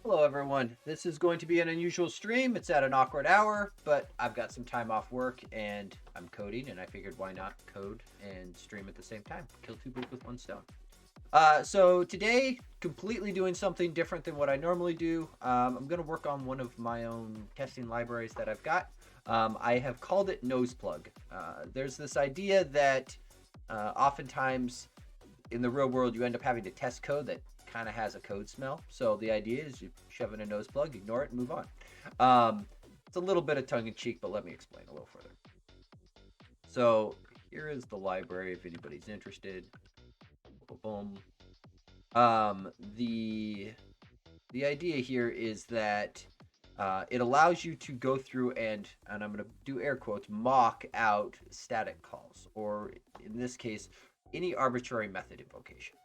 Hello, everyone. This is going to be an unusual stream. It's at an awkward hour, but I've got some time off work and I'm coding, and I figured why not code and stream at the same time? Kill two birds with one stone. So today, completely doing something different than what I normally do. I'm going to work on one of my own testing libraries that I've got. I have called it NosePlug. There's this idea that oftentimes in the real world, you end up having to test code that kind of has a code smell. So the idea is you shove in a nose plug, ignore it, and move on. It's a little bit of tongue in cheek, but let me explain a little further. So here is the library if anybody's interested. Boom. The idea here is that it allows you to go through and I'm going to do air quotes, mock out static calls, or in this case, any arbitrary method invocation.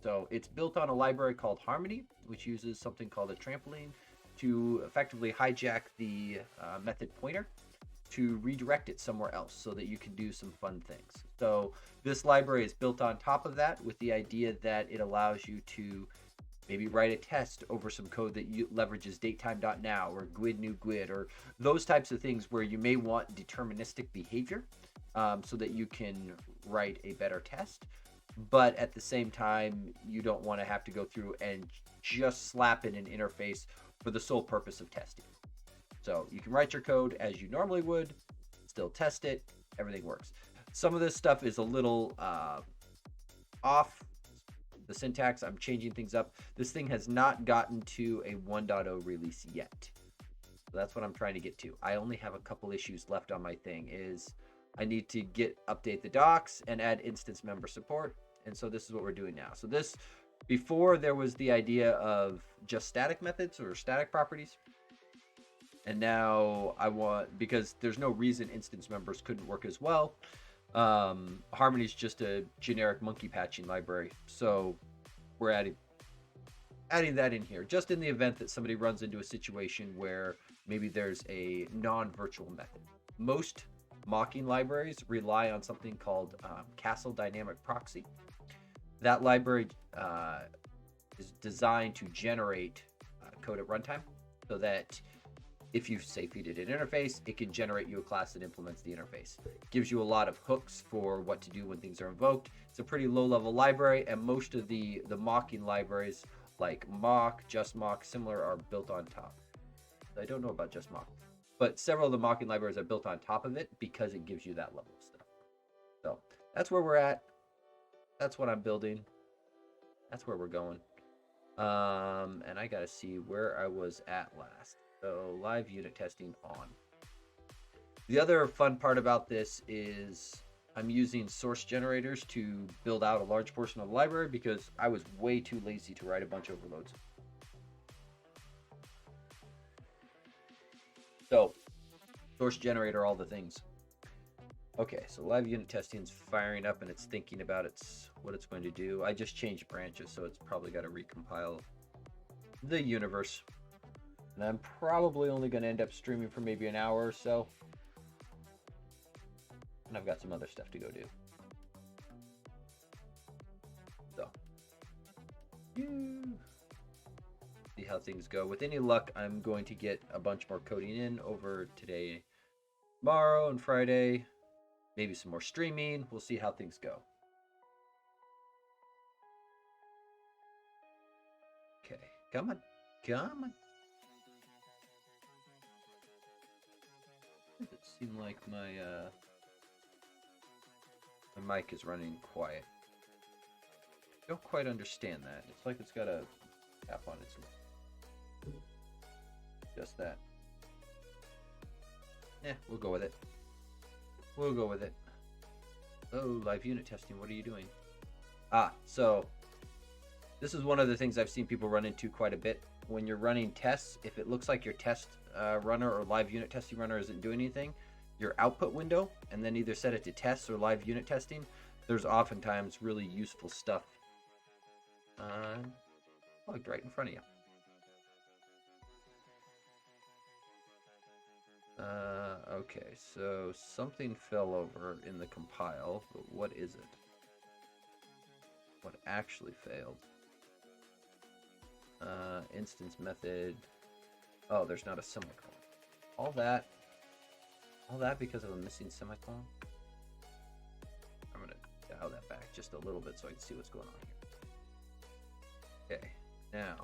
So it's built on a library called Harmony, which uses something called a trampoline to effectively hijack the method pointer to redirect it somewhere else so that you can do some fun things. So this library is built on top of that with the idea that it allows you to maybe write a test over some code that leverages datetime.now or GUID new GUID or those types of things where you may want deterministic behavior so that you can write a better test. But at the same time, you don't want to have to go through and just slap in an interface for the sole purpose of testing. So you can write your code as you normally would, still test it, everything works. Some of this stuff is a little off the syntax. I'm changing things up. This thing has not gotten to a 1.0 release yet. So that's what I'm trying to get to. I only have a couple issues left on my thing. I need to update the docs and add instance member support. And so this is what we're doing now. So before there was the idea of just static methods or static properties. And now because there's no reason instance members couldn't work as well. Harmony's just a generic monkey patching library. So we're adding that in here, just in the event that somebody runs into a situation where maybe there's a non-virtual method. Most mocking libraries rely on something called Castle Dynamic Proxy. That library is designed to generate code at runtime so that if you say feed it an interface, it can generate you a class that implements the interface. It gives you a lot of hooks for what to do when things are invoked. It's a pretty low-level library, and most of the mocking libraries like mock, just mock, similar are built on top. I don't know about just mock, but several of the mocking libraries are built on top of it because it gives you that level of stuff. So that's where we're at. That's what I'm building. That's where we're going. And I got to see where I was at last. So live unit testing on. The other fun part about this is I'm using source generators to build out a large portion of the library because I was way too lazy to write a bunch of overloads. So source generator, all the things. Okay, so live unit testing is firing up and it's thinking about what it's going to do. I just changed branches, so it's probably got to recompile the universe. And I'm probably only going to end up streaming for maybe an hour or so. And I've got some other stuff to go do. So, see how things go. With any luck, I'm going to get a bunch more coding in over today, tomorrow, and Friday. Maybe some more streaming. We'll see how things go. Okay, come on. It seemed like my mic is running quiet. Don't quite understand that. It's like it's got a tap on it. Just that. Yeah, we'll go with it. Oh, live unit testing. What are you doing? So this is one of the things I've seen people run into quite a bit. When you're running tests, if it looks like your test runner or live unit testing runner isn't doing anything, your output window, and then either set it to tests or live unit testing, there's oftentimes really useful stuff plugged right in front of you. Okay, so something fell over in the compile, but what is it? What actually failed? Instance method. Oh, there's not a semicolon. All that because of a missing semicolon. I'm gonna dial that back just a little bit so I can see what's going on here. Okay, now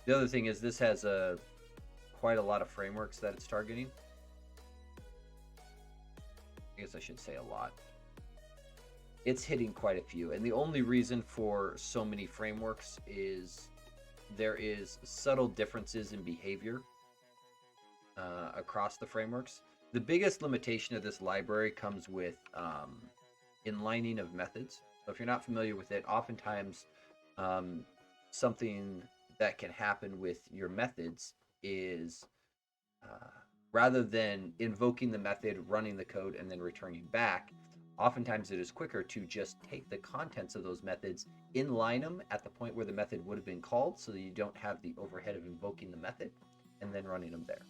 the other thing is this has quite a lot of frameworks that it's targeting. I guess I should say a lot. It's hitting quite a few, and the only reason for so many frameworks is there is subtle differences in behavior across the frameworks. The biggest limitation of this library comes with inlining of methods. So if you're not familiar with it, oftentimes something that can happen with your methods is rather than invoking the method, running the code, and then returning back, oftentimes it is quicker to just take the contents of those methods, inline them at the point where the method would have been called so that you don't have the overhead of invoking the method and then running them there.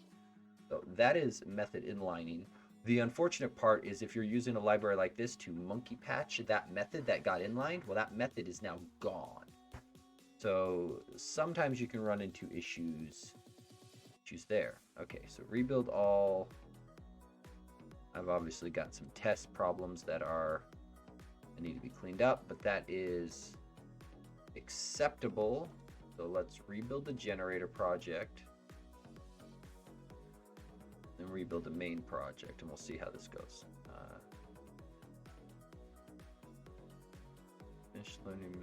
So that is method inlining. The unfortunate part is if you're using a library like this to monkey patch that method that got inlined, well, that method is now gone. So sometimes you can run into issues there. Okay, so rebuild all. I've obviously got some test problems that need to be cleaned up, but that is acceptable. So let's rebuild the generator project and rebuild the main project, and we'll see how this goes. Finish learning.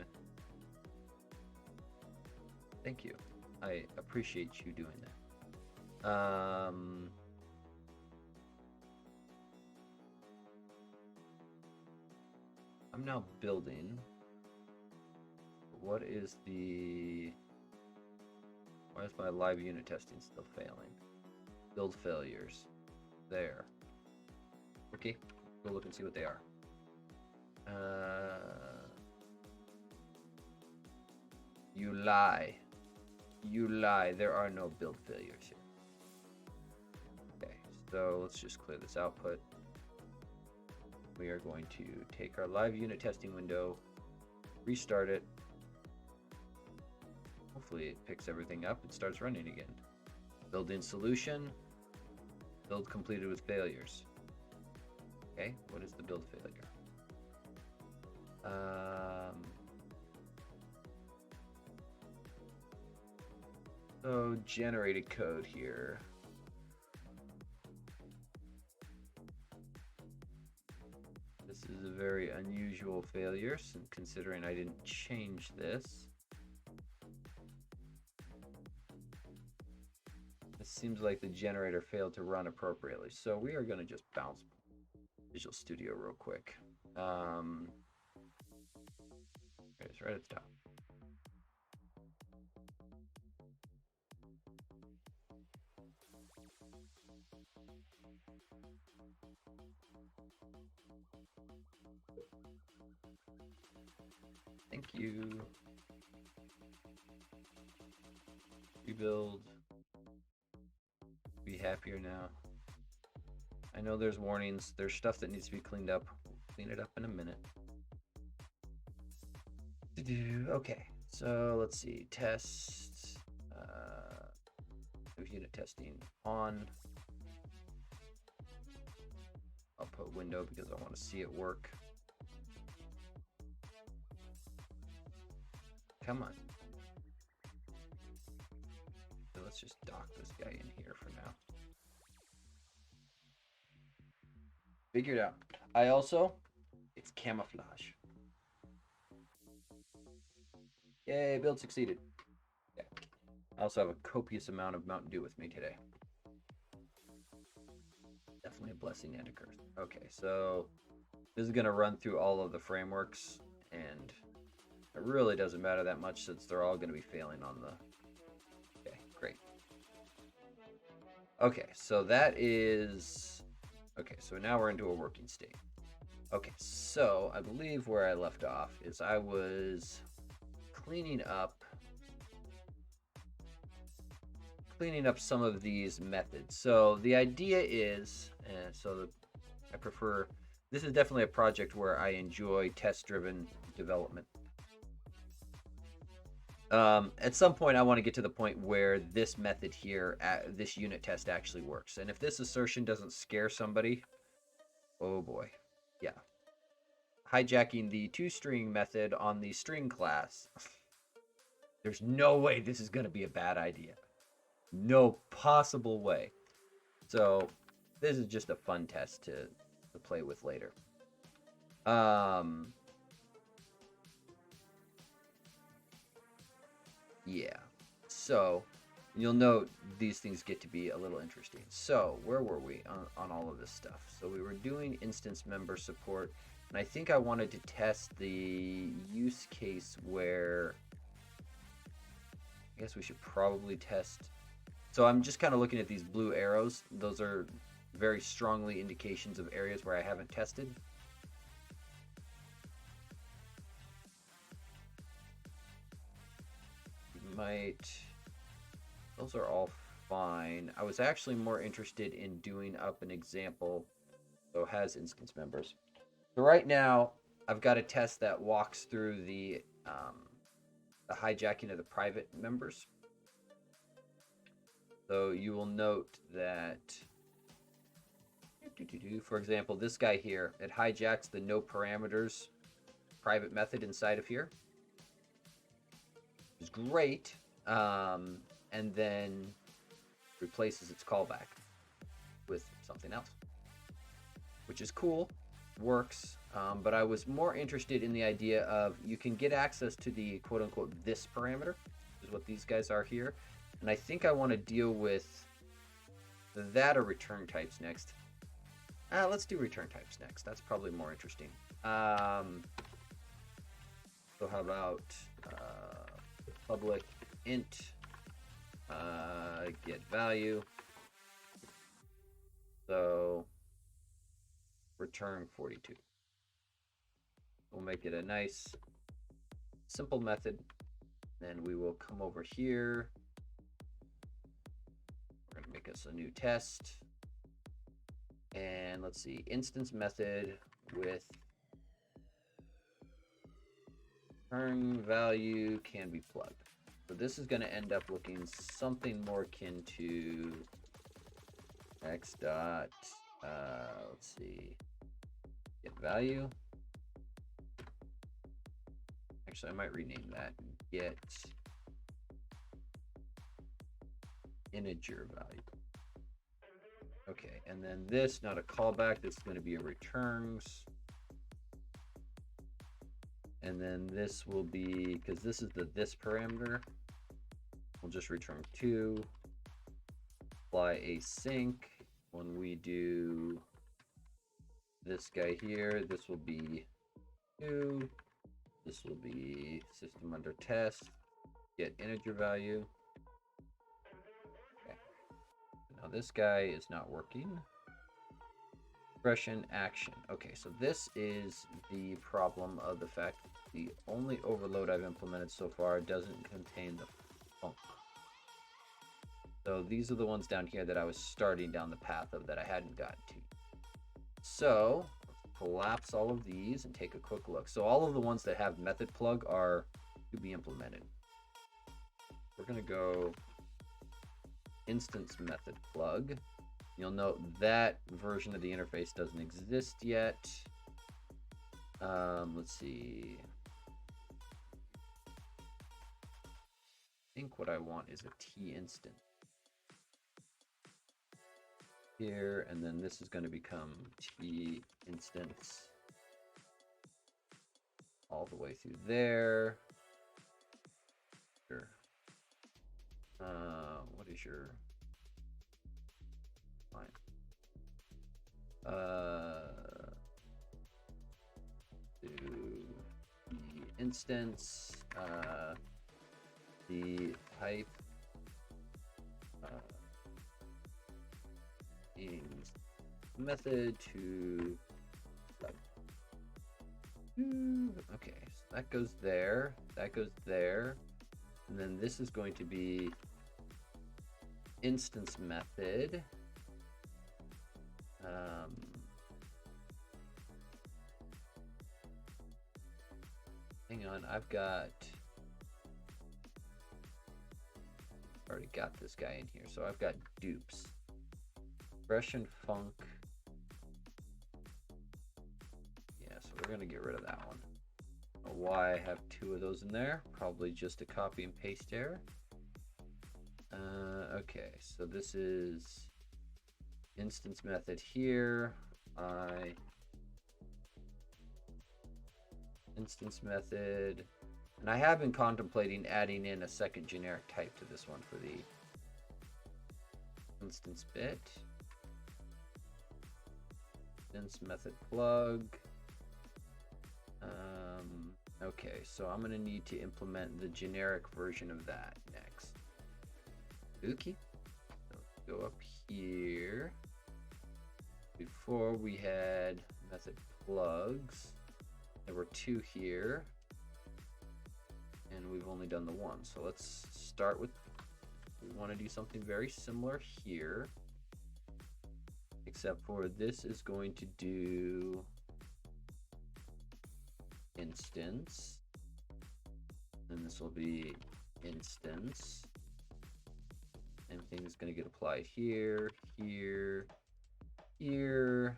Thank you. I appreciate you doing that. I'm now building. What is why is my live unit testing still failing? Build failures. There. Okay, go look and see what they are. You lie. You lie. There are no build failures here. Okay, so let's just clear this output. We are going to take our live unit testing window, restart it. Hopefully it picks everything up and starts running again. Build in solution. Build completed with failures. Okay, what is the build failure? So generated code here. This is a very unusual failure, considering I didn't change this. It seems like the generator failed to run appropriately, so we are going to just bounce Visual Studio real quick. It's right at the top. Thank you. Rebuild. Be happier now. I know there's warnings. There's stuff that needs to be cleaned up. We'll clean it up in a minute. Okay, so let's see. Test. Unit testing on. I'll put window because I want to see it work. Come on. So let's just dock this guy in here for now. Figured out. It's camouflage. Yay, build succeeded. Yeah. I also have a copious amount of Mountain Dew with me today. Definitely a blessing and a curse. Okay, so this is going to run through all of the frameworks, and it really doesn't matter that much since they're all going to be failing on the... Okay, great. Okay, so that is... Okay, so now we're into a working state. Okay, so I believe where I left off is I was cleaning up some of these methods. So the idea is, I prefer, this is definitely a project where I enjoy test-driven development. At some point, I want to get to the point where this method here, this unit test actually works. And if this assertion doesn't scare somebody, oh boy. Yeah. Hijacking the toString method on the string class. There's no way this is going to be a bad idea. No possible way. So this is just a fun test to play with later. Yeah. So you'll note these things get to be a little interesting. So where were we on all of this stuff? So we were doing instance member support, and I think I wanted to test the use case where I guess we should probably test. So I'm just kind of looking at these blue arrows. Those are very strongly indications of areas where I haven't tested. Those are all fine. I was actually more interested in doing up an example so it has instance members. So right now I've got a test that walks through the hijacking of the private members. So you will note that, for example, this guy here, it hijacks the no parameters private method inside of here. Which is great. And then replaces its callback with something else, which is cool, works. But I was more interested in the idea of you can get access to the quote-unquote this parameter, which is what these guys are here. And I think I want to deal with that or return types next. Let's do return types next. That's probably more interesting. So how about public int get value. So return 42. We'll make it a nice simple method. Then we will come over here. We're going to make us a new test. And let's see, instance method with return value can be plugged. So this is going to end up looking something more akin to x dot, let's see, get value. Actually, I might rename that. Get integer value. Okay, and then this, not a callback, this is going to be a returns. And then this will be, because this is the this parameter, we'll just return 2. Apply async. When we do this guy here, this will be 2. This will be system under test. Get integer value. Okay. Now this guy is not working. Expression action. Okay, so this is the problem of the fact that the only overload I've implemented so far doesn't contain the func. So these are the ones down here that I was starting down the path of that I hadn't gotten to. So let's collapse all of these and take a quick look. So all of the ones that have method plug are to be implemented. We're going to go instance method plug. You'll note that version of the interface doesn't exist yet. Let's see. I think what I want is a T instance here, and then this is going to become T instance all the way through there. Sure. What is your fine? To the instance, the type is method to okay, so that goes there, that goes there, and then this is going to be instance method. Hang on, I've got already got this guy in here. So I've got dupes. Expression func. Yeah, so we're going to get rid of that one. Why I have two of those in there? Probably just a copy and paste error. Okay, so this is instance method here. Instance method. And I have been contemplating adding in a second generic type to this one for the instance bit. Instance method plug. Okay, so I'm going to need to implement the generic version of that next. Okay. So let's go up here. Before we had method plugs. There were two here. And we've only done the one. So let's start with, we want to do something very similar here. Except for this is going to do instance, and this will be instance, and things going to get applied here, here, here.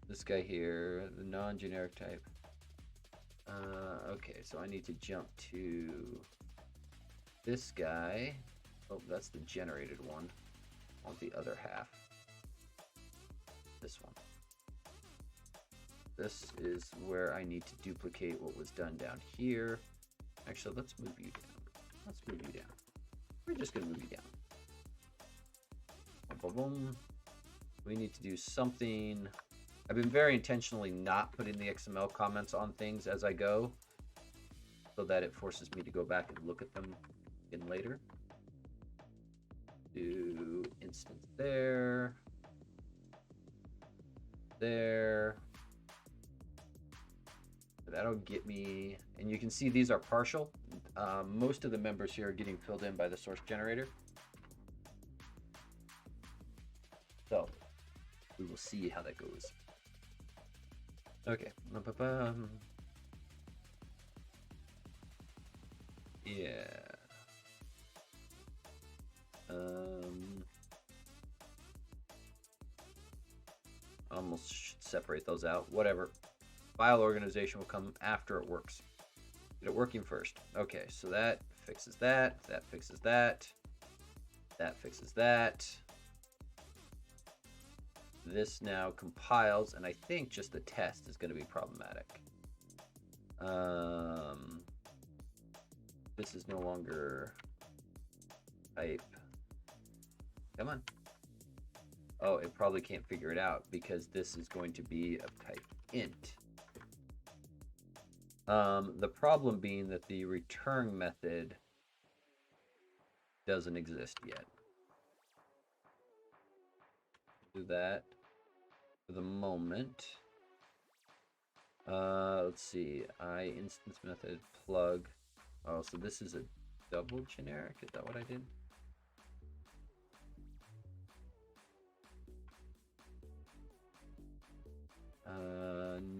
This guy here, the non-generic type. Okay, so I need to jump to this guy. Oh, that's the generated one. I want the other half. This one. This is where I need to duplicate what was done down here. Actually, let's move you down. Let's move you down. We're just going to move you down. Boom, boom, boom. We need to do something. I've been very intentionally not putting the XML comments on things as I go, so that it forces me to go back and look at them in later. Do instance there. There. That'll get me, and you can see these are partial. Most of the members here are getting filled in by the source generator. So we will see how that goes. Okay. Yeah. Almost should separate those out. Whatever. File organization will come after it works. Get it working first. Okay, so that fixes that. That fixes that. That fixes that. This now compiles, and I think just the test is going to be problematic. This is no longer type. Come on. Oh, it probably can't figure it out because this is going to be of type int. The problem being that the return method doesn't exist yet. Do that for the moment. Let's see. Instance method plug. Oh, so this is a double generic. Is that what I did?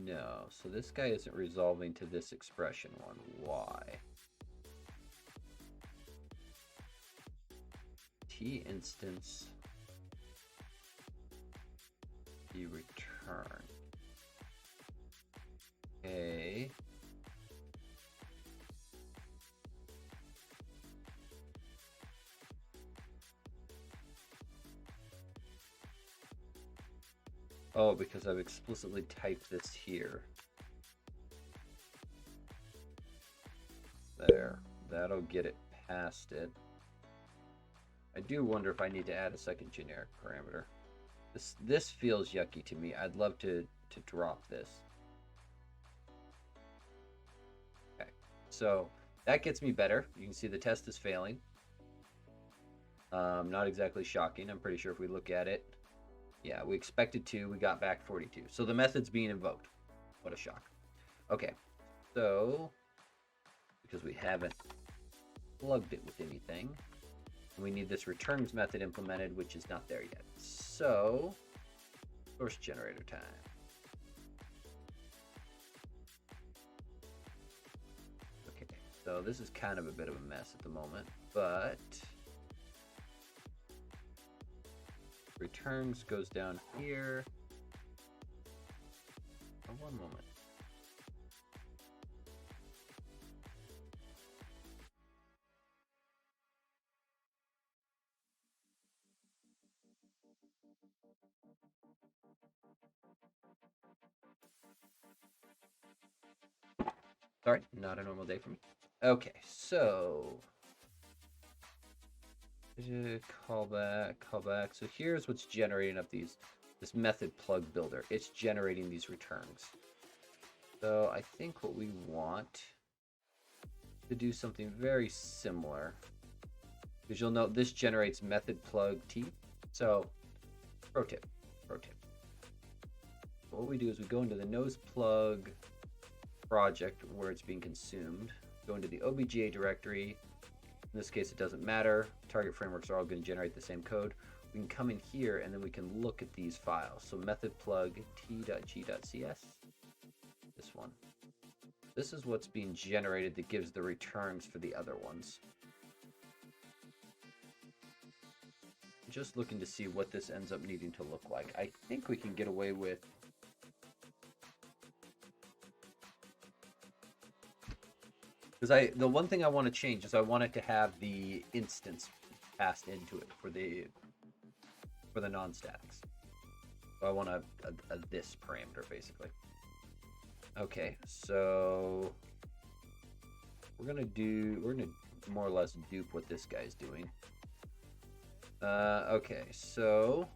No. So this guy isn't resolving to this expression one. Why? T instance. The return. Okay. Oh, because I've explicitly typed this here. There. That'll get it past it. I do wonder if I need to add a second generic parameter. This feels yucky to me. I'd love to drop this. Okay. So that gets me better. You can see the test is failing. Not exactly shocking. I'm pretty sure if we look at it, yeah, we expected 2, we got back 42. So the method's being invoked. What a shock. Okay, so because we haven't plugged it with anything, we need this returns method implemented, which is not there yet. So, source generator time. Okay, So this is kind of a bit of a mess at the moment, but returns goes down here. Oh, one moment. Sorry, not a normal day for me. Okay, so callback. So here's what's generating up this method plug builder. It's generating these returns. So I think what we want to do something very similar, because you'll note this generates method plug t. So pro tip. What we do is we go into the NosePlug project where it's being consumed, go into the OBGA directory. In this case, it doesn't matter. Target frameworks are all going to generate the same code. We can come in here and then we can look at these files. So method plug t.g.cs, this one. This is what's being generated that gives the returns for the other ones. Just looking to see what this ends up needing to look like. I think we can get away with because the one thing I want to change is I want it to have the instance passed into it for the non-statics. So I want a this parameter basically. Okay, so we're gonna more or less dupe what this guy's doing. Okay, so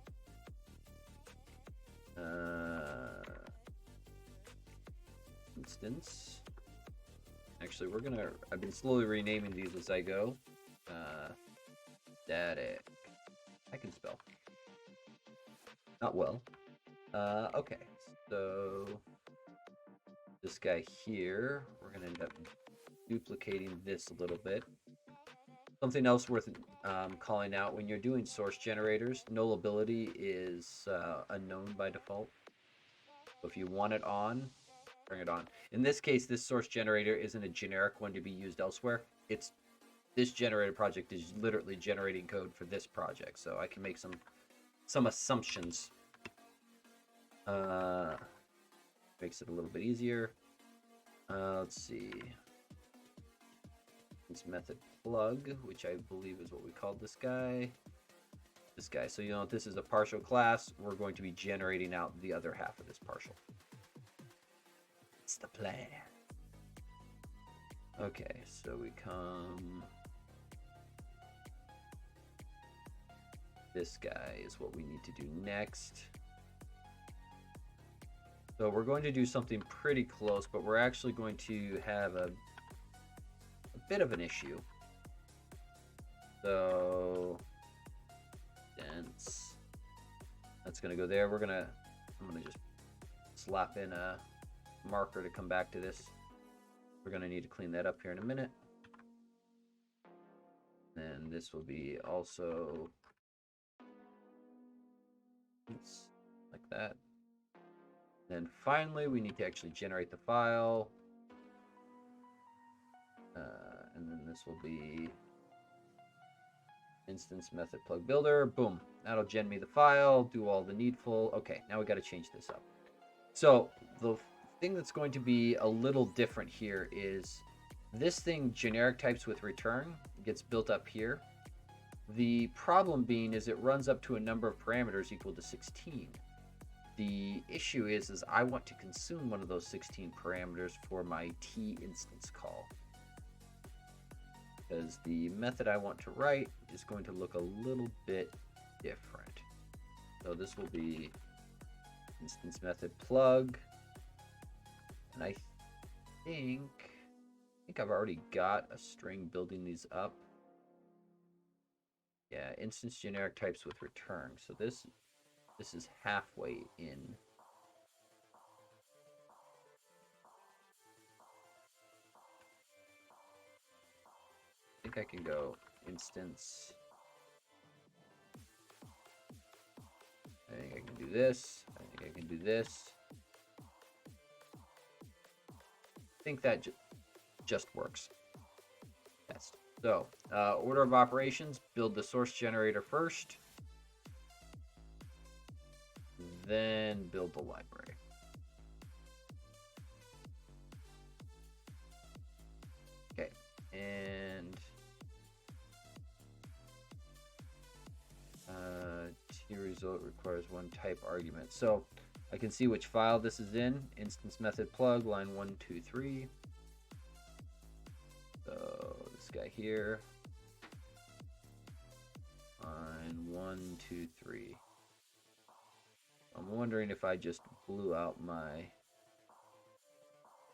instance. Actually, I've been slowly renaming these as I go. Static. I can spell. Not well. Okay, so this guy here, we're going to end up duplicating this a little bit. Something else worth calling out, when you're doing source generators, nullability is unknown by default. So if you want it on, bring it on. In this case, this source generator isn't a generic one to be used elsewhere. This generator project is literally generating code for this project, so I can make some assumptions. Makes it a little bit easier. Let's see. This method plug, which I believe is what we called this guy. So you know, this is a partial class. We're going to be generating out the other half of this partial. It's the plan. Okay, so we come. This guy is what we need to do next. So we're going to do something pretty close, but we're actually going to have a bit of an issue. So dense. That's gonna go there. I'm gonna just slap in a marker to come back to this. We're gonna need to clean that up here in a minute. Then this will be also like that. Then finally, we need to actually generate the file. And then this will be instance method plug builder. Boom. That'll gen me the file, do all the needful. Okay, now we got to change this up. So the thing that's going to be a little different here is this thing generic types with return gets built up here. The problem being is it runs up to a number of parameters equal to 16. The issue is I want to consume one of those 16 parameters for my T instance call. Because the method I want to write is going to look a little bit different. So this will be instance method plug. And I think I've already got a string building these up. Yeah, instance generic types with return. So this is halfway in. I think I can go instance. I think I can do this. I think I can do this. I think that just works. So, order of operations, build the source generator first, then build the library. Okay, and T result requires one type argument. So I can see which file this is in. Instance method plug, line 1, 2, 3. So this guy here. Line 1, 2, 3. I'm wondering if I just blew out my...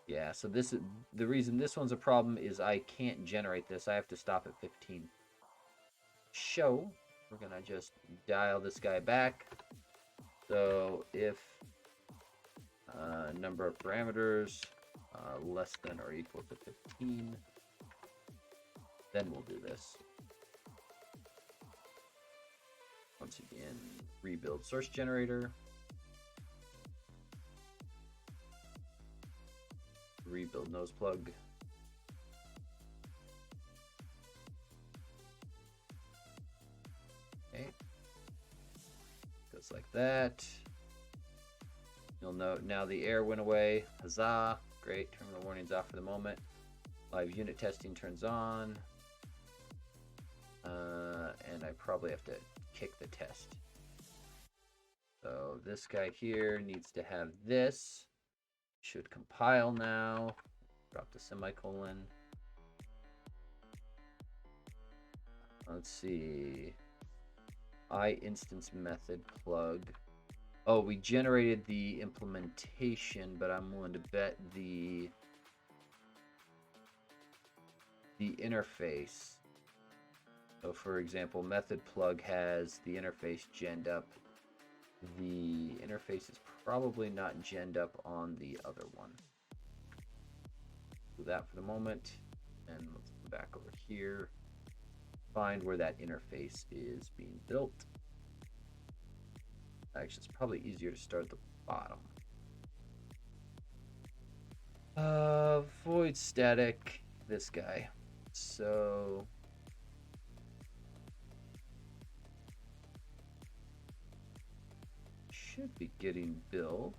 Yeah, so this is the reason this one's a problem is I can't generate this. I have to stop at 15. Show. We're gonna just dial this guy back. So if number of parameters less than or equal to 15, then we'll do this. Once again, rebuild source generator. Rebuild NosePlug. Okay. Goes like that. You'll note now the error went away. Huzzah. Great. Terminal warnings off for the moment. Live unit testing turns on. And I probably have to kick the test. So this guy here needs to have this. Should compile now. Drop the semicolon. Let's see. Instance method plug. Oh, we generated the implementation, but I'm willing to bet the interface. So for example, method plug has the interface genned up. The interface is probably not genned up on the other one. Do that for the moment, and let's go back over here. Find where that interface is being built. Actually, it's probably easier to start at the bottom. Void static, this guy. So should be getting built.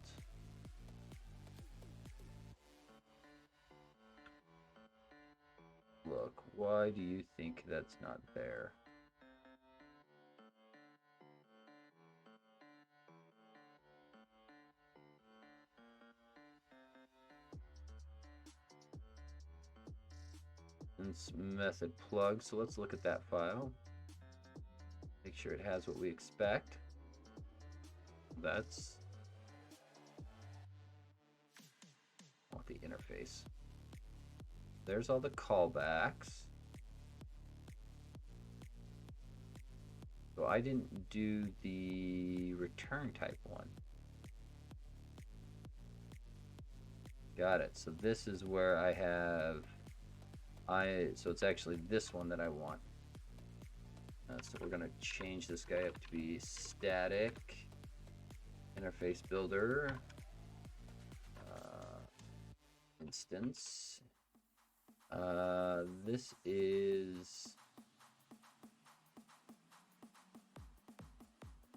Look, why do you think that's not there? It's method plug, so let's look at that file. Make sure it has what we expect. That's the interface. There's all the callbacks. So I didn't do the return type one. Got it. So this is where I have so it's actually this one that I want. So we're gonna change this guy up to be static interface builder instance. This is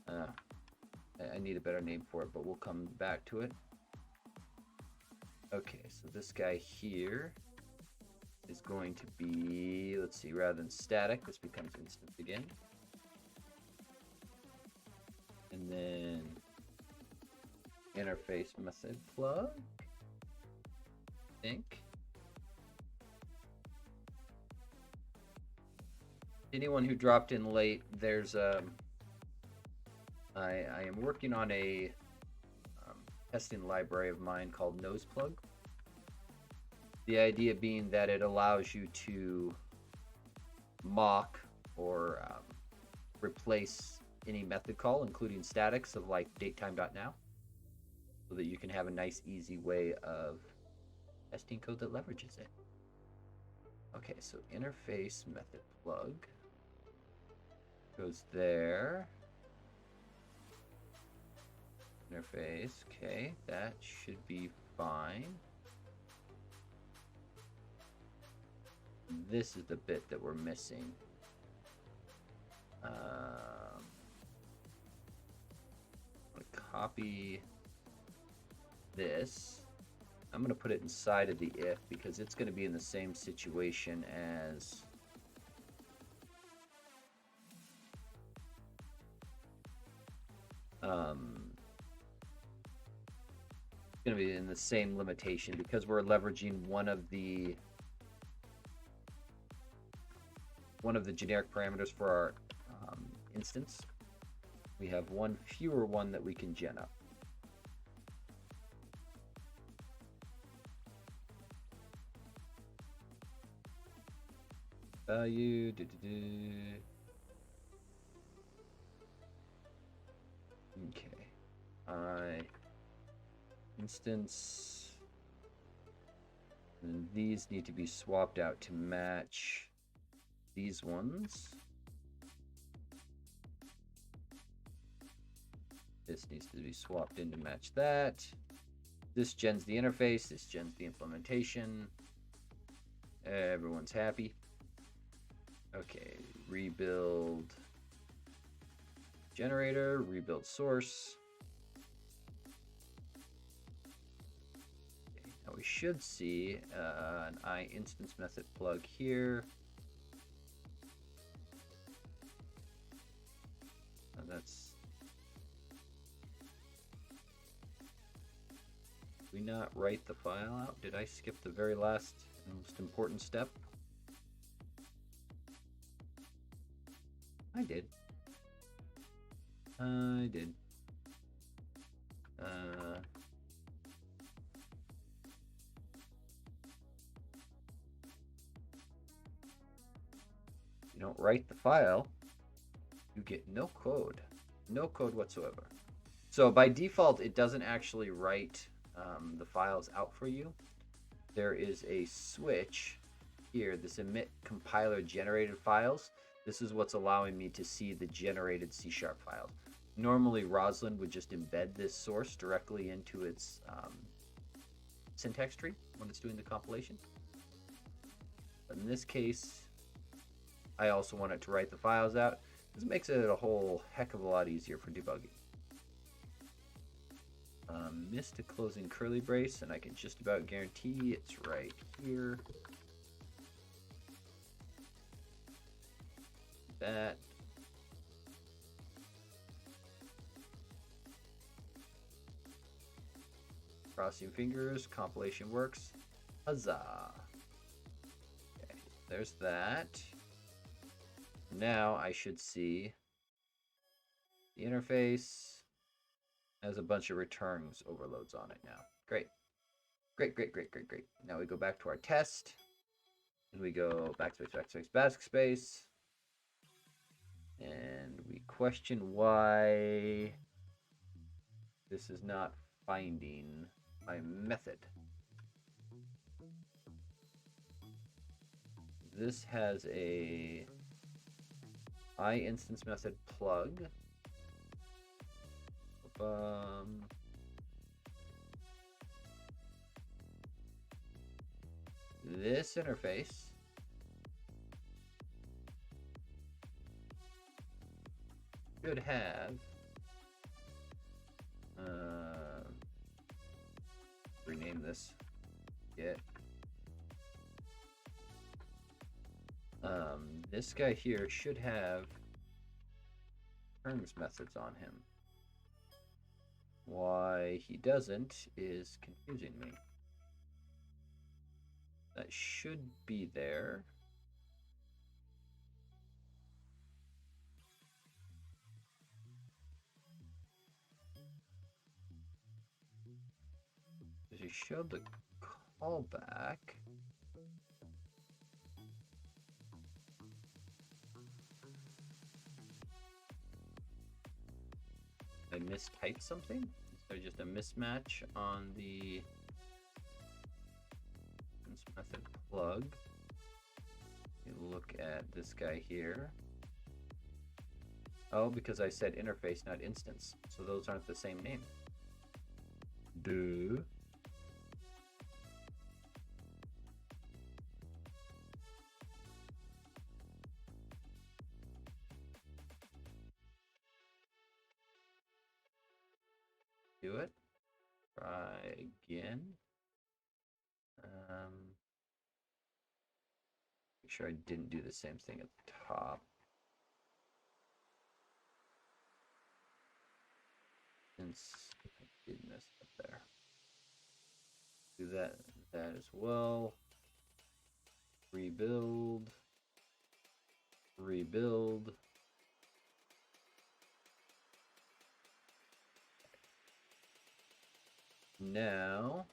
I need a better name for it, but we'll come back to it. Okay, so this guy here is going to be, let's see, rather than static, this becomes instance again. And then interface method plug, I think. Anyone who dropped in late, there's I am working on a testing library of mine called NosePlug. The idea being that it allows you to mock or replace any method call, including statics of like datetime.now, so that you can have a nice, easy way of testing code that leverages it. Okay, so interface method plug goes there. Interface, okay, that should be fine. this is the bit that we're missing. I'm going to copy this. I'm going to put it inside of the if because it's going to be in the same situation as it's going to be in the same limitation because we're leveraging one of the generic parameters for our instance. We have one fewer one that we can gen up. Value. Okay. Instance. And these need to be swapped out to match these ones. This needs to be swapped in to match that. This gens the interface. This gens the implementation. Everyone's happy. Okay, rebuild generator, rebuild source. Okay, now we should see an instance method plug here. And that's. Did we not write the file out? Did I skip the very last most important step? I did. You don't write the file, you get no code. No code whatsoever. So by default, it doesn't actually write the files out for you. There is a switch here, this emit compiler generated files. This is what's allowing me to see the generated C# files. Normally, Roslyn would just embed this source directly into its syntax tree when it's doing the compilation. But in this case, I also want it to write the files out. This makes it a whole heck of a lot easier for debugging. Missed a closing curly brace, and I can just about guarantee it's right here. That. Crossing fingers, compilation works. Huzzah! Okay, there's that. Now I should see the interface has a bunch of returns overloads on it now. Great. Great. Now we go back to our test. And we go backspace. And we question why this is not finding my method. This has a instance method plug. This interface should have rename this get this guy here should have terms methods on him. Why he doesn't is confusing me. That should be there. He showed the callback. I mistyped something? Is there just a mismatch on the method plug? You look at this guy here. Oh, because I said interface, not instance. So those aren't the same name. Duh. Do it. Try again. Make sure I didn't do the same thing at the top. Since I did mess up there. Do that as well. Rebuild. Rebuild. Now,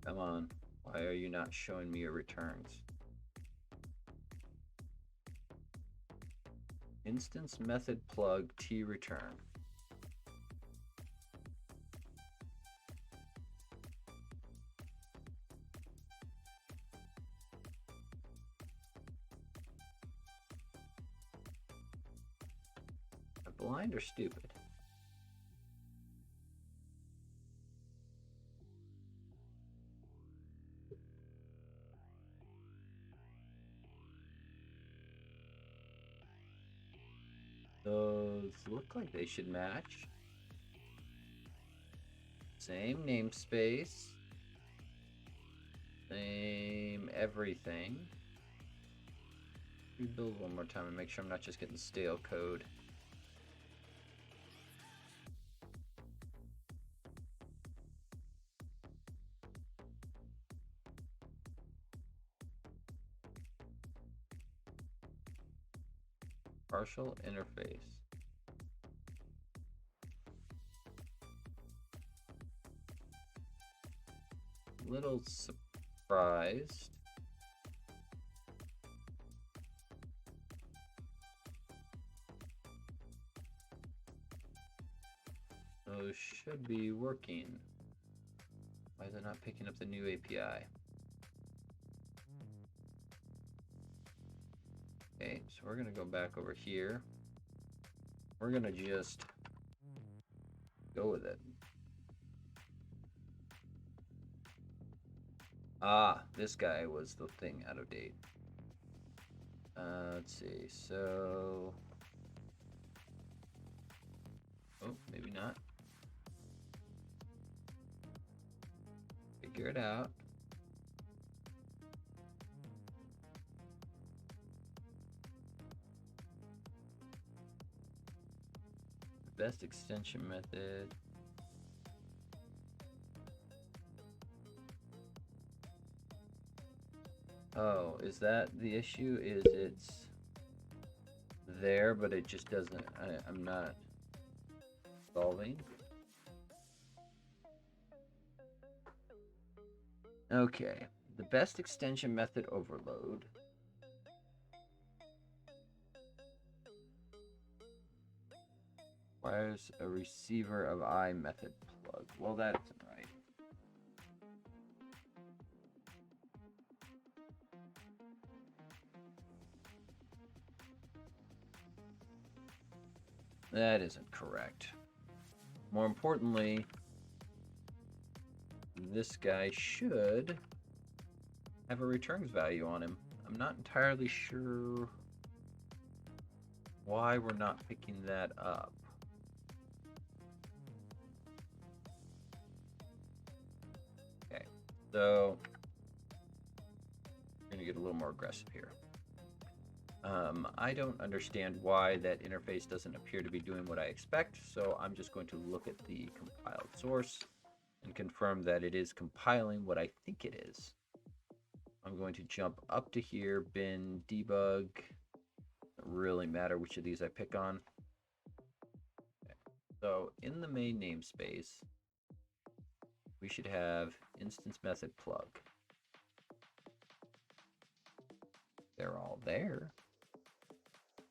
come on. Why are you not showing me your returns? Instance method plug T return. Am I blind or stupid? Those look like they should match. Same namespace. Same everything. Rebuild one more time and make sure I'm not just getting stale code. Partial interface. Little surprised. Those should be working. Why is it not picking up the new API? Okay, so we're gonna go back over here. We're gonna just go with it. Ah, this guy was the thing out of date. Let's see, so... Oh, maybe not. Figure it out. Best extension method. Oh, is that the issue? Is it's there, but it just doesn't, I'm not solving. Okay, the best extension method overload. Requires a receiver of I method plug. Well, that isn't right. That isn't correct. More importantly, this guy should have a returns value on him. I'm not entirely sure why we're not picking that up. Okay, so we're gonna get a little more aggressive here. I don't understand why that interface doesn't appear to be doing what I expect, so I'm just going to look at the compiled source and confirm that it is compiling what I think it is. I'm going to jump up to here, bin, debug. Doesn't really matter which of these I pick on. Okay. So in the main namespace, we should have instance method plug. They're all there.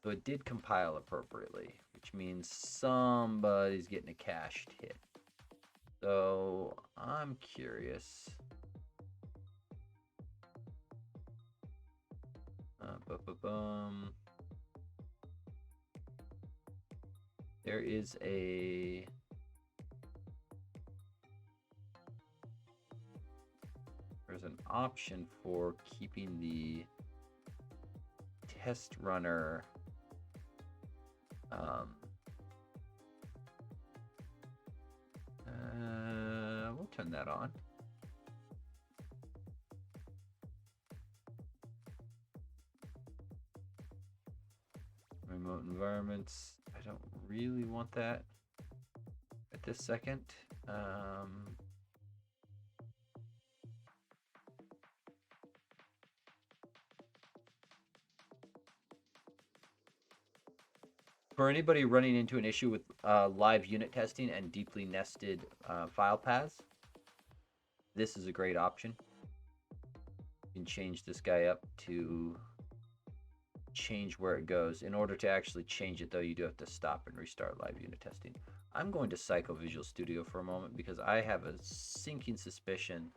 So it did compile appropriately, which means somebody's getting a cached hit. So I'm curious. There is there's an option for keeping the test runner. We'll turn that on. Remote environments. I don't really want that at this second. For anybody running into an issue with live unit testing and deeply nested file paths, this is a great option. You can change this guy up to change where it goes. In order to actually change it, though, you do have to stop and restart live unit testing. I'm going to cycle Visual Studio for a moment because I have a sinking suspicion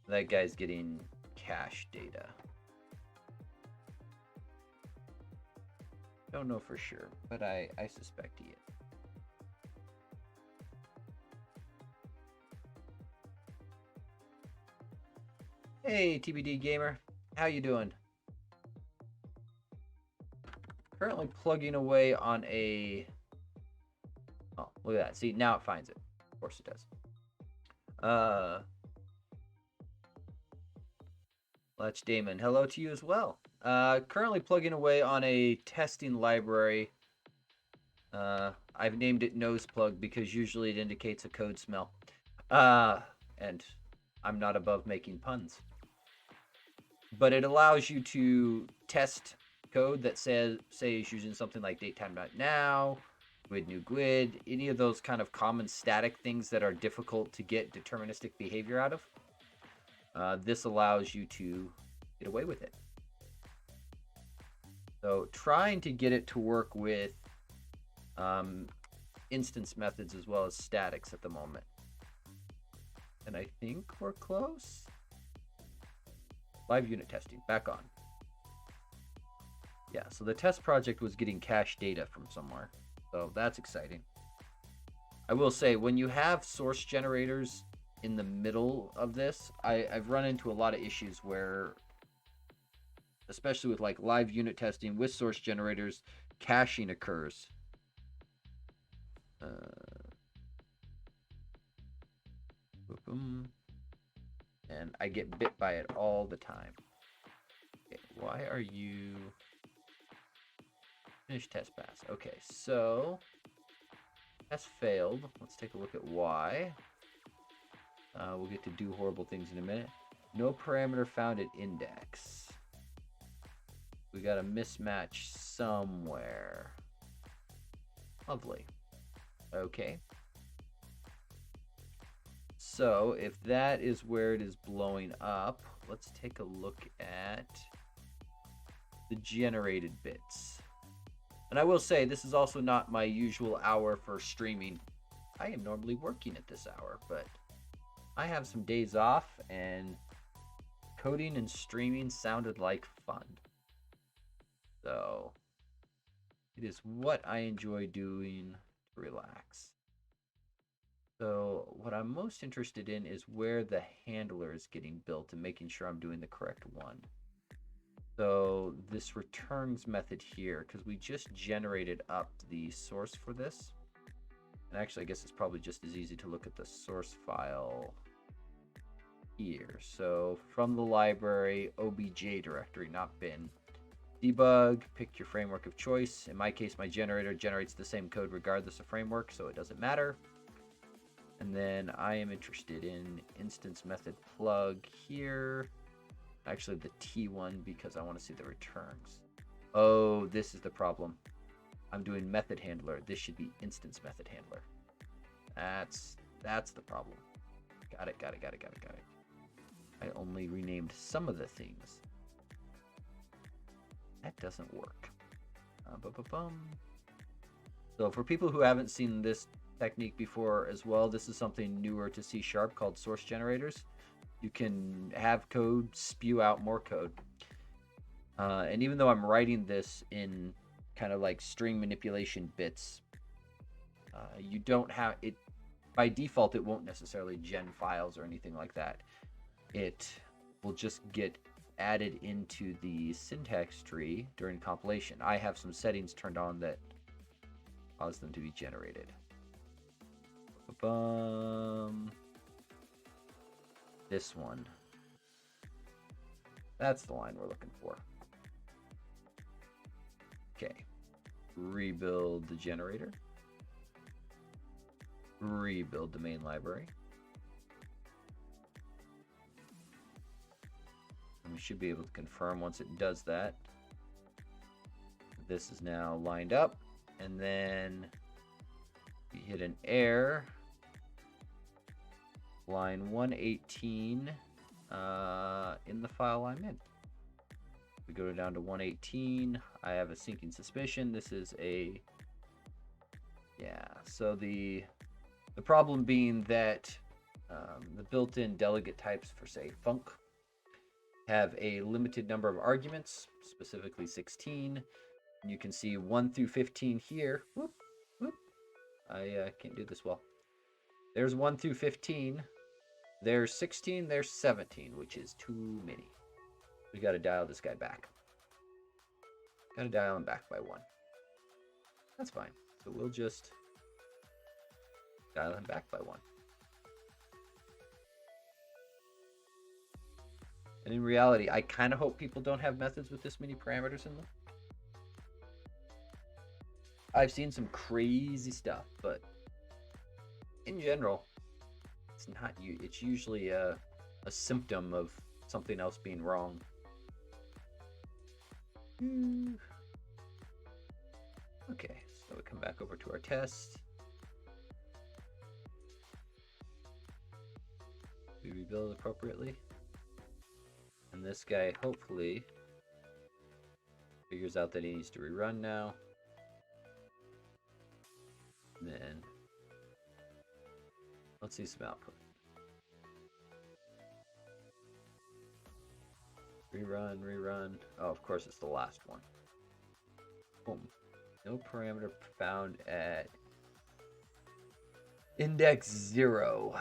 that guy's getting cache data. Don't know for sure, but I suspect he is. Hey, TBD Gamer. How you doing? Currently plugging away on a... Oh, look at that. See, now it finds it. Of course it does. Let's Damon. Hello to you as well. Currently plugging away on a testing library. I've named it NosePlug because usually it indicates a code smell. And I'm not above making puns. But it allows you to test code that says using something like datetime.now, GUID new GUID, any of those kind of common static things that are difficult to get deterministic behavior out of. This allows you to get away with it. So trying to get it to work with instance methods as well as statics at the moment. And I think we're close. Live unit testing, back on. Yeah, so the test project was getting cache data from somewhere. So that's exciting. I will say, when you have source generators in the middle of this, I've run into a lot of issues where, especially with like live unit testing with source generators, caching occurs. And I get bit by it all the time. Okay, why are you... Finish test pass. Okay, so test failed. Let's take a look at why. We'll get to do horrible things in a minute. No parameter found at index. We got a mismatch somewhere. Lovely. Okay. So if that is where it is blowing up, let's take a look at the generated bits. And I will say, this is also not my usual hour for streaming. I am normally working at this hour, but I have some days off, and coding and streaming sounded like fun. So it is what I enjoy doing to relax. So what I'm most interested in is where the handler is getting built and making sure I'm doing the correct one. So this returns method here, because we just generated up the source for this. And actually, I guess it's probably just as easy to look at the source file here. So from the library, obj directory, not bin. Debug, pick your framework of choice. In my case, my generator generates the same code regardless of framework, so it doesn't matter. And then I am interested in instance method plug here. Actually, the T1, because I want to see the returns. Oh, this is the problem. I'm doing method handler. This should be instance method handler. That's the problem. Got it. I only renamed some of the things. That doesn't work. So for people who haven't seen this technique before as well, this is something newer to C# called source generators. You can have code spew out more code. And even though I'm writing this in kind of like string manipulation bits, you don't have it. By default, it won't necessarily gen files or anything like that. It will just get added into the syntax tree during compilation. I have some settings turned on that cause them to be generated. This one. That's the line we're looking for. Okay. Rebuild the generator. Rebuild the main library. And we should be able to confirm once it does that. This is now lined up. And then we hit an error. Line 118 in the file I'm in. We go down to 118. I have a sinking suspicion. This is a... Yeah, so the problem being that the built-in delegate types for, say, func have a limited number of arguments, specifically 16. And you can see 1 through 15 here. Whoop, whoop. I can't do this well. There's 1 through 15. There's 16. There's 17, which is too many. We got to dial this guy back. Got to dial him back by 1. That's fine. So we'll just dial him back by 1. And in reality, I kind of hope people don't have methods with this many parameters in them. I've seen some crazy stuff, but in general, it's not. It's usually a symptom of something else being wrong. Okay, so we come back over to our test. We rebuild appropriately. And this guy hopefully figures out that he needs to rerun now. And then let's see some output. Rerun. Oh, of course, it's the last one. Boom. No parameter found at index 0.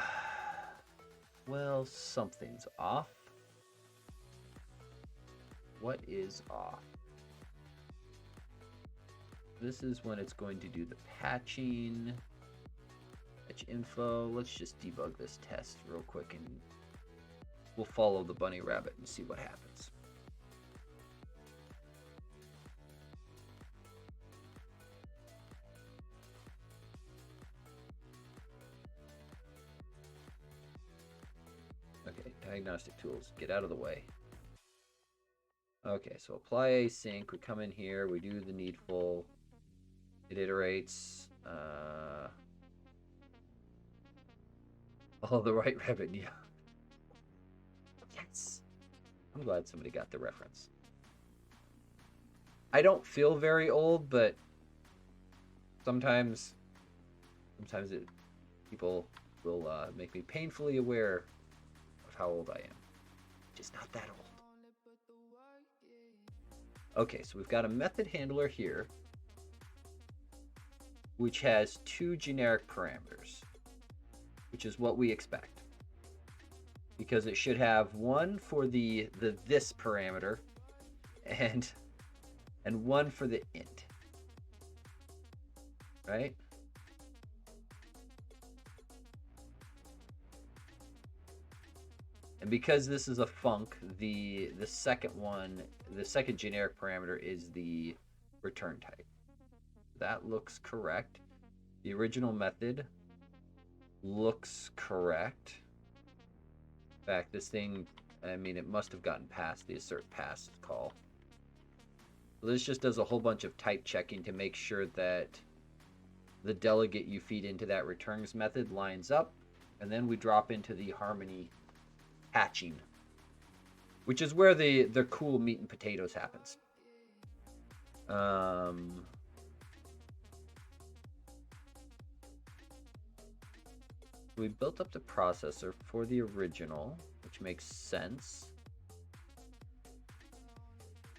Well, something's off. What is off? This is when it's going to do the patching. Patch info. Let's just debug this test real quick and we'll follow the bunny rabbit and see what happens. Okay, diagnostic tools, get out of the way. Okay, so apply async, we come in here, we do the needful, it iterates, oh, the right rabbit, yeah. Yes! I'm glad somebody got the reference. don't feel very old, but sometimes people will make me painfully aware of how old I am. Just not that old. Okay, so we've got a method handler here, which has two generic parameters, which is what we expect. Because it should have one for the this parameter and one for the int. Right? And because this is a func, the second generic parameter is the return type. That looks correct. The original method looks correct. In fact, this thing, I mean, it must have gotten past the assert pass call. So this just does a whole bunch of type checking to make sure that the delegate you feed into that returns method lines up, and then we drop into the harmony hatching, which is where the cool meat and potatoes happens. We built up the processor for the original, which makes sense.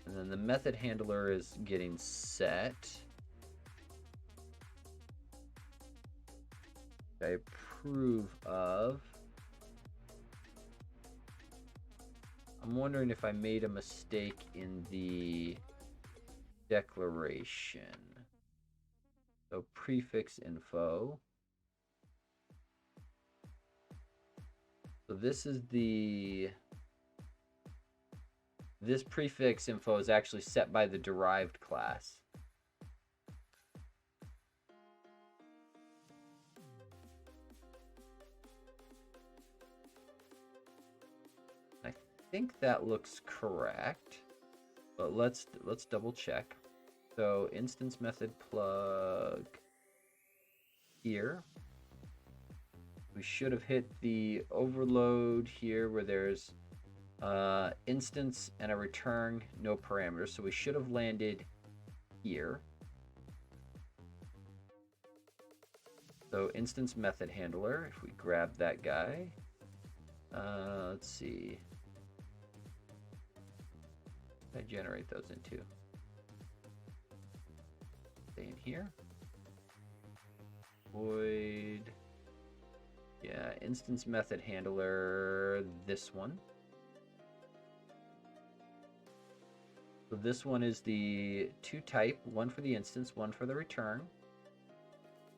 And then the method handler is getting set. I approve of. I'm wondering if I made a mistake in the declaration. So prefix info. So this is this prefix info is actually set by the derived class. I think that looks correct, but let's double check. So instance method plug here. We should have hit the overload here where there's instance and a return, no parameters. So we should have landed here. So instance method handler, if we grab that guy, let's see. I generate those into. Stay in here. Void. Yeah, instance method handler, this one. So this one is the two type, one for the instance, one for the return.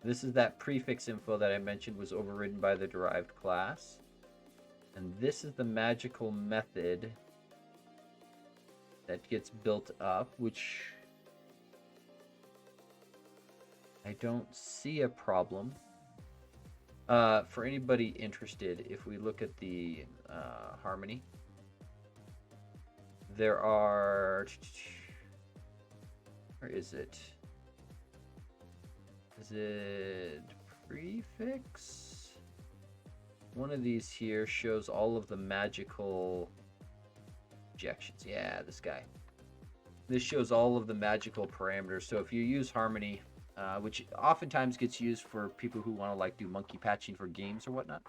This is that prefix info that I mentioned was overridden by the derived class. And this is the magical method that gets built up, which I don't see a problem. For anybody interested, if we look at the Harmony, there are... Where is it? Is it prefix? One of these here shows all of the magical injections. Yeah, this guy. This shows all of the magical parameters. So if you use Harmony, which oftentimes gets used for people who want to like do monkey patching for games or whatnot.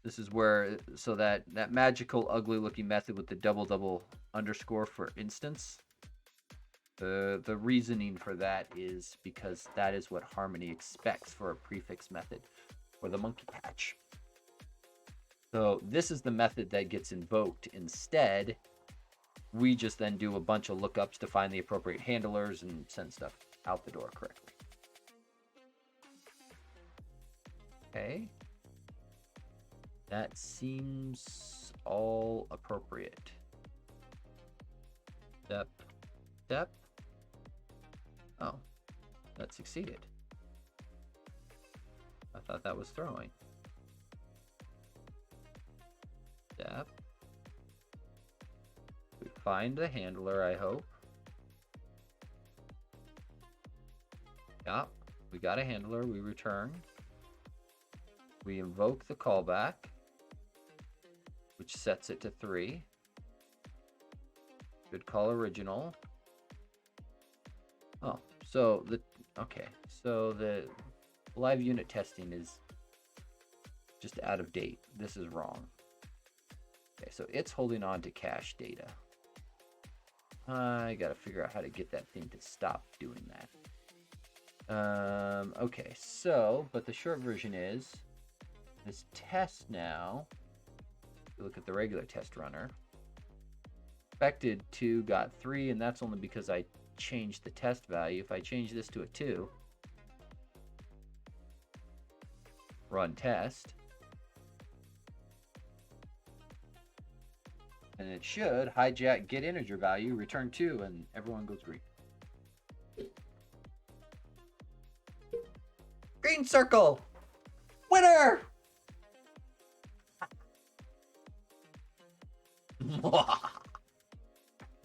This is where, so that magical ugly looking method with the double underscore for instance. The reasoning for that is because that is what Harmony expects for a prefix method or the monkey patch. So this is the method that gets invoked. Instead, we just then do a bunch of lookups to find the appropriate handlers and send stuff out the door correctly. Okay. That seems all appropriate. Step. Oh, that succeeded. I thought that was throwing. Step. We find the handler, I hope. Yep, we got a handler, we return. We invoke the callback, which sets it to 3. Should call original. Oh, so the live unit testing is just out of date. This is wrong. Okay, so it's holding on to cache data. I gotta figure out how to get that thing to stop doing that. Okay, so, but the short version is this test now. If you look at the regular test runner, expected 2 got 3, and that's only because I changed the test value. If I change this to a 2, run test, and it should hijack get integer value, return 2, and everyone goes green. Green circle! Winner!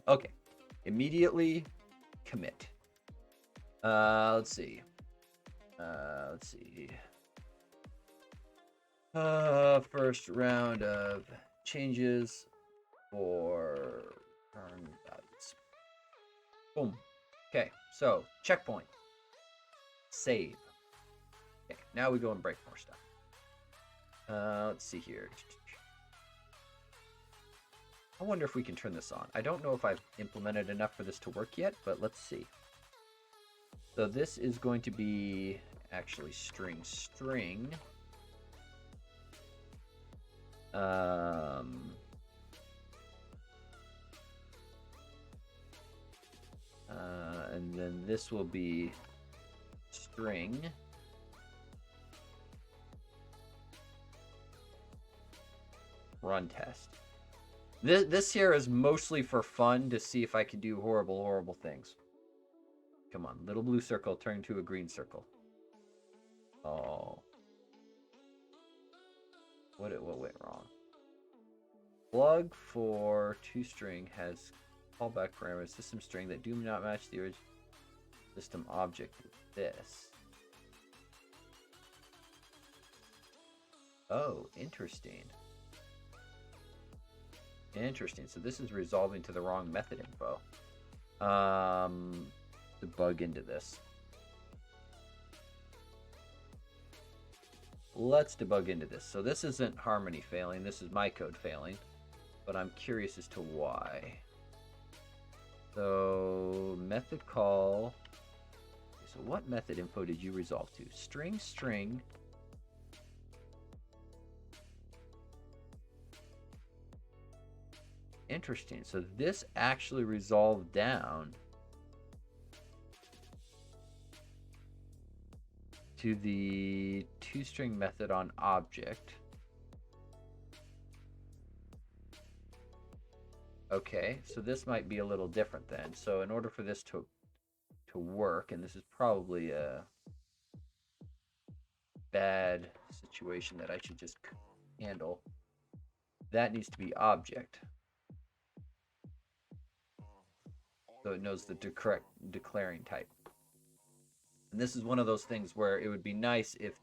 Okay. Immediately commit. Let's see. First round of changes for return values. Boom. Okay, so checkpoint. Save. Okay, now we go and break more stuff. Let's see here. I wonder if we can turn this on. I don't know if I've implemented enough for this to work yet, but let's see. So this is going to be actually string. And then this will be string. Run test. This here is mostly for fun to see if I can do horrible things. Come on, little blue circle turn to a green circle. Oh. What went wrong? Plug for toString has callback parameters system string that do not match the original system object with this. Oh, interesting. Interesting. So this is resolving to the wrong method info. Debug into this. Let's debug into this. So this isn't Harmony failing. This is my code failing. But I'm curious as to why. So method call. So what method info did you resolve to? String. Interesting. So this actually resolved down to the toString method on object. Okay, so this might be a little different then. So in order for this to work, and this is probably a bad situation that I should just handle, that needs to be object. So it knows the correct declaring type. And this is one of those things where it would be nice if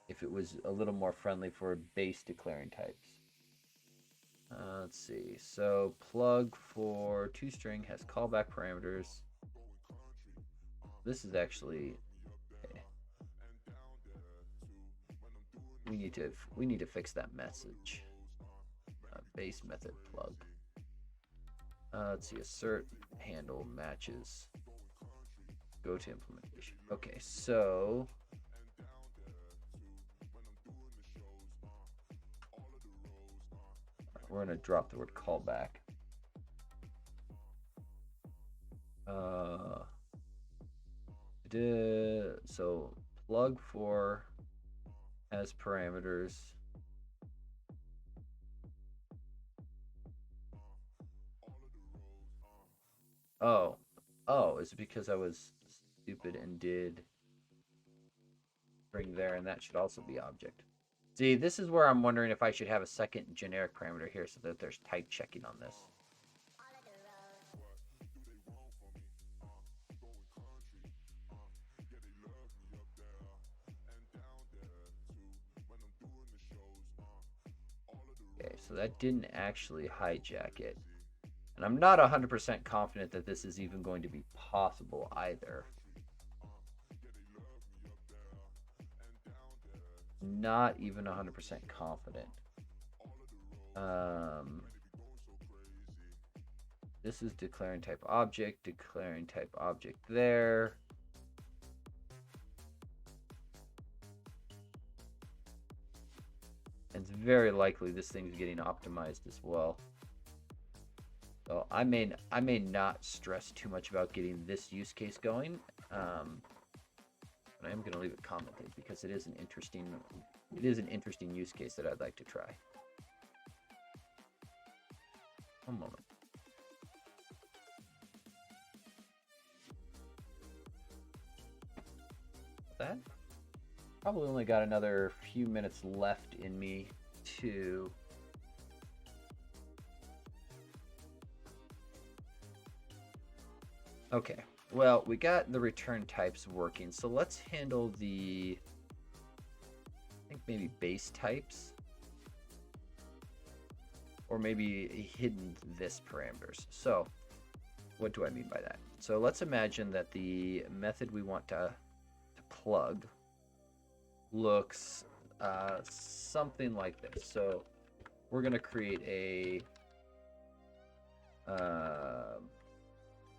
if it was a little more friendly for base declaring types. Let's see. So plug for toString has callback parameters. This is actually okay. We need to fix that message. Base method plug. Let's see. Assert handle matches. Go to implementation. Okay, so we're going to drop the word callback. So plug for has parameters. Oh, is it because I was stupid and did string there, and that should also be object. See, this is where I'm wondering if I should have a second generic parameter here so that there's type checking on this. Okay, so that didn't actually hijack it. And I'm not 100% confident that this is even going to be possible either. Not even 100% confident. This is declaring type object there. And it's very likely this thing's getting optimized as well. So I may not stress too much about getting this use case going. But I am going to leave it commented because it is an interesting use case that I'd like to try. One moment. That probably only got another few minutes left in me to okay. Well, we got the return types working, so let's handle the, I think maybe base types, or maybe hidden this parameters. So what do I mean by that? So let's imagine that the method we want to plug looks something like this. So we're going to create a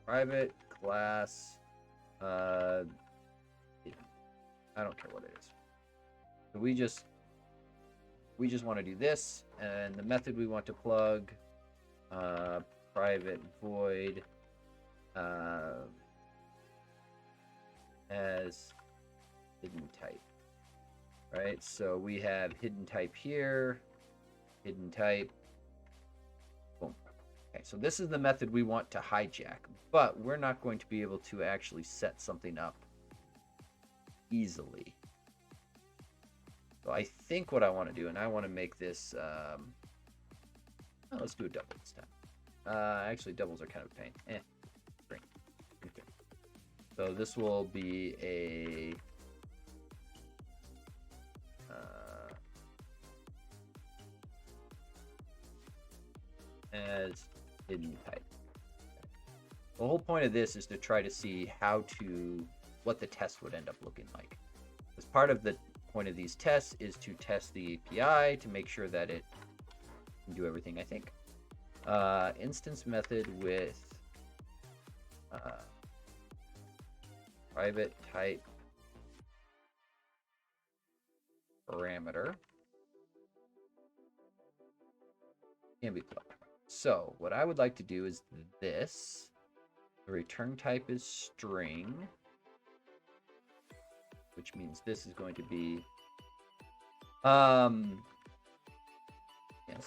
private class, I don't care what it is. So we just we just want to do this, and the method we want to plug, private void as hidden type, right? So we have hidden type here, hidden type, boom. Okay, so this is the method we want to hijack, but we're not going to be able to actually set something up easily. So I think what I want to do, and I want to make this, let's do a double this time. Actually, doubles are kind of a pain. Great. Okay. So this will be a as hidden type. The whole point of this is to try to see what the test would end up looking like. As part of the point of these tests is to test the API to make sure that it can do everything, I think. Instance method with private type parameter can be plugged. So what I would like to do is this. The return type is string, which means this is going to be so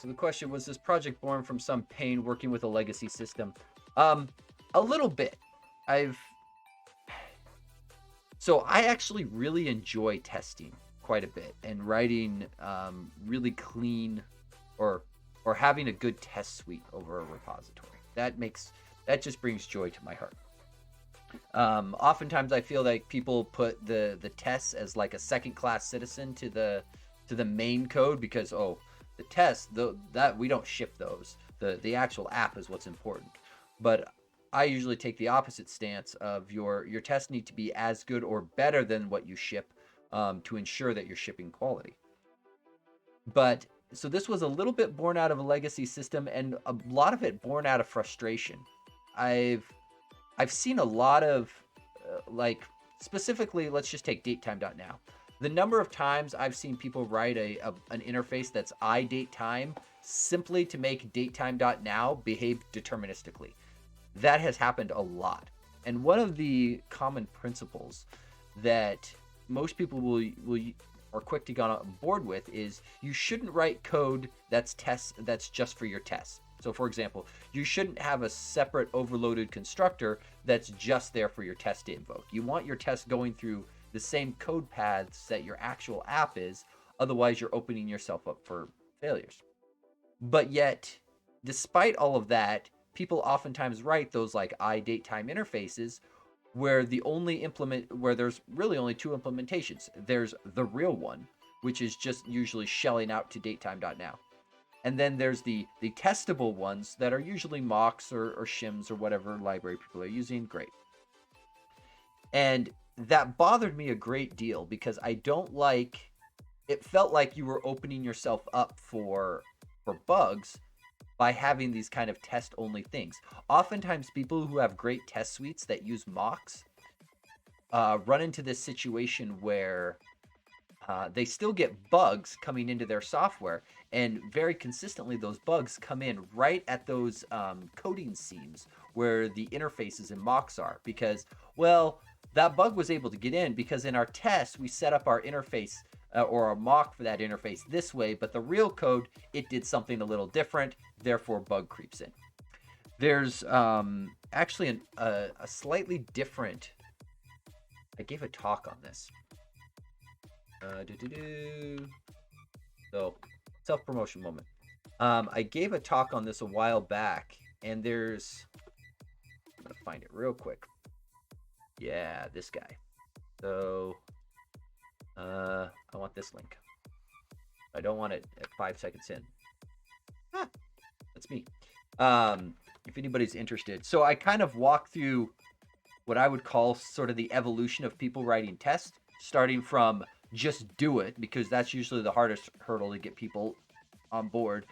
the question was, this project born from some pain working with a legacy system? A little bit. So I actually really enjoy testing quite a bit and writing really clean or having a good test suite over a repository. That just brings joy to my heart. Oftentimes I feel like people put the tests as like a second-class citizen to the main code because the tests that we don't ship those. The actual app is what's important. But I usually take the opposite stance of your tests need to be as good or better than what you ship to ensure that you're shipping quality. But so this was a little bit born out of a legacy system, and a lot of it born out of frustration. I've seen a lot of specifically, let's just take datetime.now. The number of times I've seen people write an interface that's iDateTime simply to make datetime.now behave deterministically. That has happened a lot. And one of the common principles that most people are quick to get on board with is you shouldn't write code that's just for your tests. So for example, you shouldn't have a separate overloaded constructor that's just there for your test to invoke. You want your test going through the same code paths that your actual app is, otherwise you're opening yourself up for failures. But yet, despite all of that, people oftentimes write those like iDateTime interfaces where there's really only two implementations. There's the real one, which is just usually shelling out to datetime.now. And then there's the testable ones that are usually mocks or shims or whatever library people are using. Great. And that bothered me a great deal because it felt like you were opening yourself up for bugs by having these kind of test-only things. Oftentimes, people who have great test suites that use mocks run into this situation where they still get bugs coming into their software, and very consistently those bugs come in right at those coding seams where the interfaces and mocks are, because, well, that bug was able to get in because in our test we set up our interface or our mock for that interface this way, but the real code, it did something a little different, therefore bug creeps in. There's actually a slightly different, I gave a talk on this. So, self-promotion moment. I gave a talk on this a while back, and I'm going to find it real quick. Yeah, this guy. So, I want this link. I don't want it at 5 seconds in. That's me. If anybody's interested. So I kind of walk through what I would call sort of the evolution of people writing tests, starting from just do it, because that's usually the hardest hurdle to get people on board.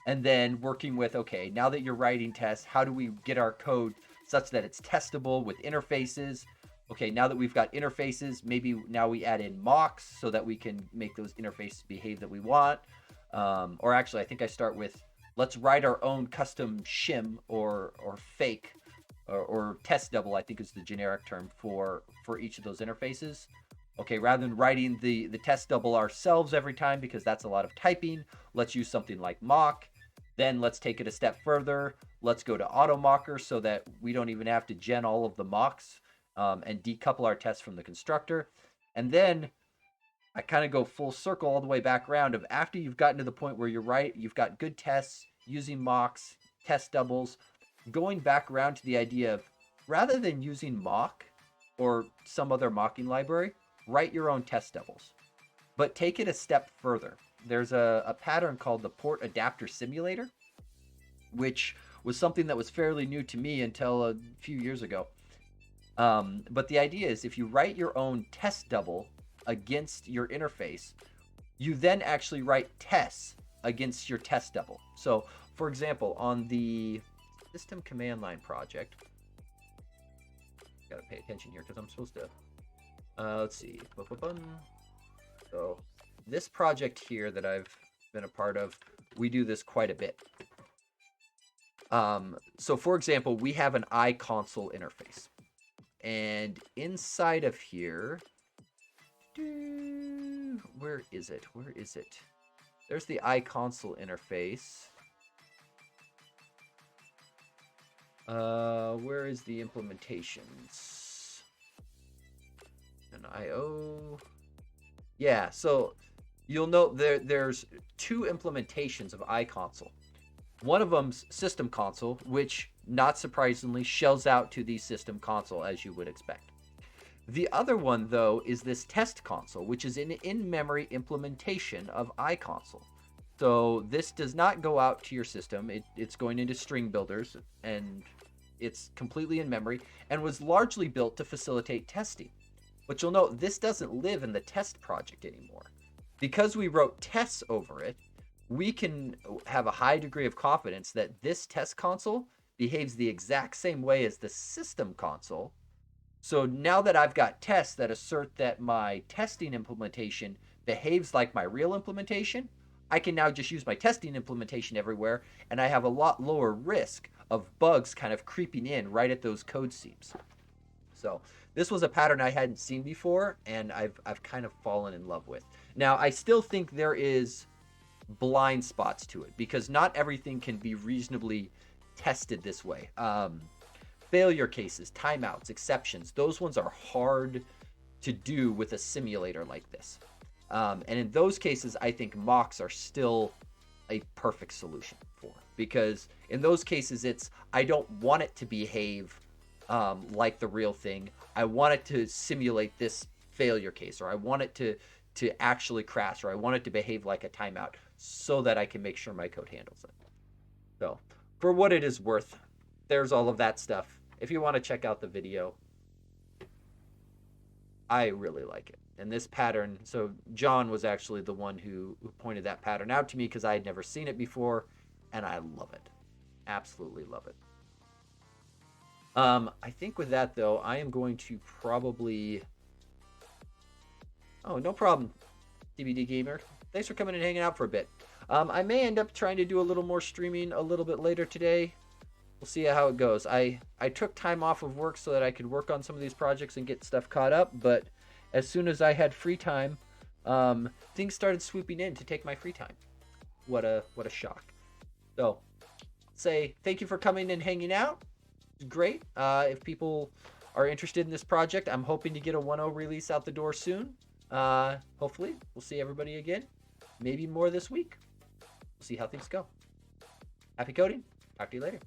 And then working with, okay, now that you're writing tests, how do we get our code such that it's testable with interfaces? Okay, now that we've got interfaces, maybe now we add in mocks so that we can make those interfaces behave that we want. Or actually, I think I start with let's write our own custom shim or fake or test double. I think is the generic term for each of those interfaces. Okay, rather than writing the test double ourselves every time because that's a lot of typing, let's use something like mock. Then let's take it a step further. Let's go to auto mocker so that we don't even have to gen all of the mocks and decouple our tests from the constructor. And then I kind of go full circle all the way back around of after you've gotten to the point where you're right, you've got good tests using mocks, test doubles, going back around to the idea of rather than using mock or some other mocking library, write your own test doubles. But take it a step further. There's a pattern called the port adapter simulator, which was something that was fairly new to me until a few years ago. But the idea is if you write your own test double against your interface, you then actually write tests against your test double. So, for example, on the system command line project, gotta pay attention here because I'm supposed to. Let's see. So, this project here that I've been a part of, we do this quite a bit. So, for example, we have an iConsole interface. And inside of here, where is it? Where is it? There's the iConsole interface. Where is the implementations? An IO. Yeah, so you'll note there's two implementations of iConsole. One of them's System Console, which, not surprisingly, shells out to the System Console as you would expect. The other one, though, is this Test Console, which is an in-memory implementation of iConsole. So this does not go out to your system. It's going into string builders, and it's completely in memory, and was largely built to facilitate testing. But you'll note this doesn't live in the test project anymore. Because we wrote tests over it, we can have a high degree of confidence that this test console behaves the exact same way as the system console. So now that I've got tests that assert that my testing implementation behaves like my real implementation, I can now just use my testing implementation everywhere, and I have a lot lower risk of bugs kind of creeping in right at those code seams. So this was a pattern I hadn't seen before, and I've kind of fallen in love with. Now, I still think there is blind spots to it because not everything can be reasonably tested this way. Failure cases, timeouts, exceptions, those ones are hard to do with a simulator like this. And in those cases, I think mocks are still a perfect solution for, because in those cases, I don't want it to behave like the real thing. I want it to simulate this failure case, or I want it to actually crash, or I want it to behave like a timeout so that I can make sure my code handles it. So for what it is worth, there's all of that stuff. If you want to check out the video, I really like it. And this pattern, so John was actually the one who pointed that pattern out to me because I had never seen it before, and I love it. Absolutely love it. I think with that, though, I am going to probably... Oh, no problem, DBD Gamer. Thanks for coming and hanging out for a bit. I may end up trying to do a little more streaming a little bit later today. We'll see how it goes. I took time off of work so that I could work on some of these projects and get stuff caught up, but as soon as I had free time, things started swooping in to take my free time. What a shock. So, say thank you for coming and hanging out. It's great. If people are interested in this project, I'm hoping to get a 1.0 release out the door soon. Hopefully, we'll see everybody again. Maybe more this week. We'll see how things go. Happy coding. Talk to you later.